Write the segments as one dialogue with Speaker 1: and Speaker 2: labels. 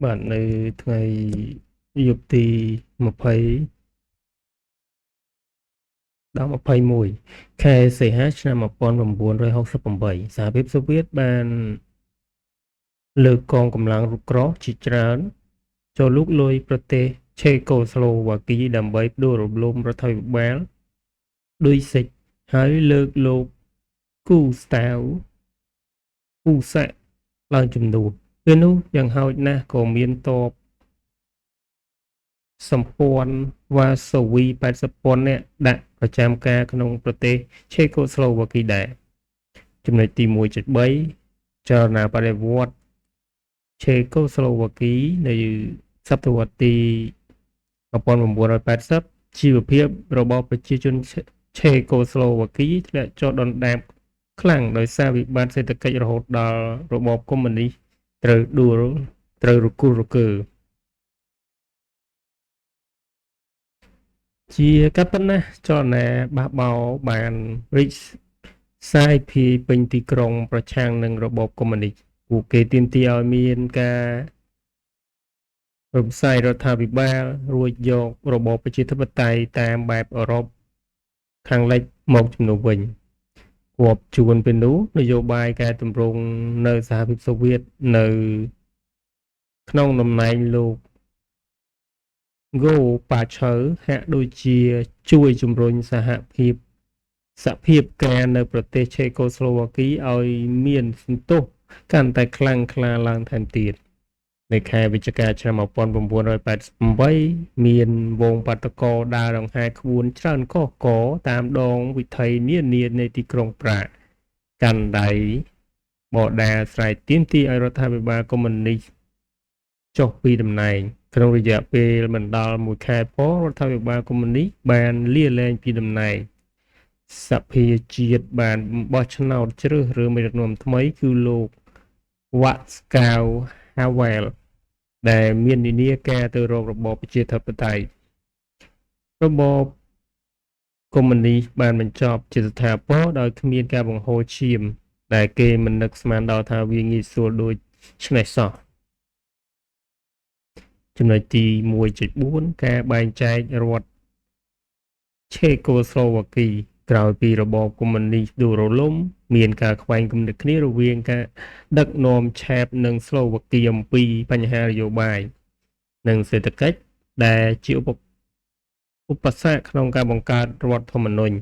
Speaker 1: បាទនៅថ្ងៃយប់ទី20ដល់21ខែសីហាឆ្នាំ1968សហភាពសូវៀតបានលើកកងកម្លាំងរថក្រោះជាច្រើនចូលលុកលុយប្រទេសឆេកូស្លូវ៉ាគីដើម្បីផ្ដួលរំលំរដ្ឋាភិបាលឌុយសិចហើយលើកលោកគូស្តាវហ៊ូសាក់ឡើងជំនួសពេលនោះយ៉ាងហោចណាស់ក៏មានទ័ពសម្ព័ន្ធវ៉ាសូវី80,000នាក់ដាក់ប្រចាំការក្នុងប្រទេសឆេកូស្លូវ៉ាគីដែរចំណុចទី1.3ចលនាបដិវត្តន៍ឆេកូស្លូវ៉ាគីនៅសតវត្សទី1980ជីវភាពរបស់ប្រជាជនឆេកូស្លូវ៉ាគីធ្លាក់ចុះដុនដាបខ្លាំងដោយសារវិបត្តិសេដ្ឋកិច្ចរហូតដល់របបកុម្មុយនីសត្រូវរគូលរកើជាកាប៉ុណ្ណាចលនាបះបោរបានរីកសាយភាយពេញទីក្រុងប្រឆាំងនឹងរបបកុម្មុយនីសពួកគេទាមទារឲ្យមានការរំសាយរដ្ឋាភិបាលរួចយករបបប្រជាធិបតេយ្យតាមបែបអឺរ៉ុបខាងលិចមកជំនួសវិញគប់ជួនពេលនោះនយោបាយកែតម្រង់នៅសហភាពសូវៀតនៅក្នុងតំណែងលោកហ្គូប៉ាឆៅហាក់ដូចជាជួយជំរុញសភាពការនៅប្រទេសឆេកូស្លូវ៉ាគីឲ្យមានសន្ទុះកាន់តែខ្លាំងក្លាឡើងថែមទៀតនៅខែវិច្ឆិកាឆ្នាំ1988មានវងបាតកោដើរដង្ហែក្បួនច្រើនកកកតាមដងវិថីនានានៃទីក្រុងប្រាកកាន់ដៃបដាស្រែកទាមទារឲ្យរដ្ឋាភិបាលកុម្មុយនីសចុះពីតំណែងក្នុងរយៈពេលមិនដល់1ខែផងរដ្ឋាភិបាលកុម្មុយនីសបានលាលែងពីតំណែងសភាជាតិបានបោះឆ្នោតជ្រើសរើសមេដឹកនាំថ្មីគឺលោកវ៉ាក់ស្កាវហាវែលដែលមាននានាការទៅរករបបប្រជាធិបតេយ្យរបបកុម្មុយនីសបានបញ្ចប់ជាស្ថាពរដោយគ្មានការបង្ហូរឈាមដែលគេមិននឹកស្មានដល់ថាវាងាយស្រួលដូចឆ្នេះសោះចំណុចទី1.4ការបែងចែករដ្ឋឆេកូស្លូវ៉ាគីក្រោយពីរបបកុម្មុយនីសដួលរលំមានការខ្វែងគំនិតគ្នារវាងការដឹកនាំឆេបនិងស្លូវ៉ាគីអំពីបញ្ហានយោបាយនិងសេដ្ឋកិច្ចដែលជាឧបសគ្គក្នុងការបង្កើតរដ្ឋធម្មនុញ្ញ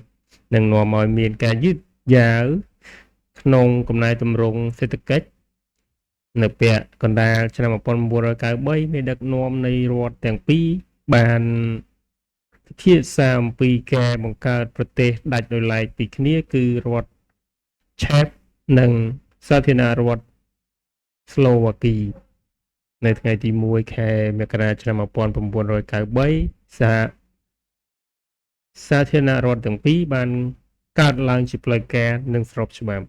Speaker 1: និងនាំឲ្យមានការយឺតយ៉ាវក្នុងកំណែទម្រង់សេដ្ឋកិច្ចនៅពាក់កណ្ដាលឆ្នាំ1993មេដឹកនាំនៃរដ្ឋទាំងពីរបានពិភាក្សាអំពីការបង្កើតប្រទេសដាច់ដោយឡែកពីគ្នាគឺរដ្ឋឆេបនិងសាធារណរដ្ឋស្លូវ៉ាគីនៅថ្ងៃទី1ខែមករាឆ្នាំ1993សាធារណរដ្ឋទាំងពីរបានកើតឡើងជាផ្លូវការនិងស្របច្បាប់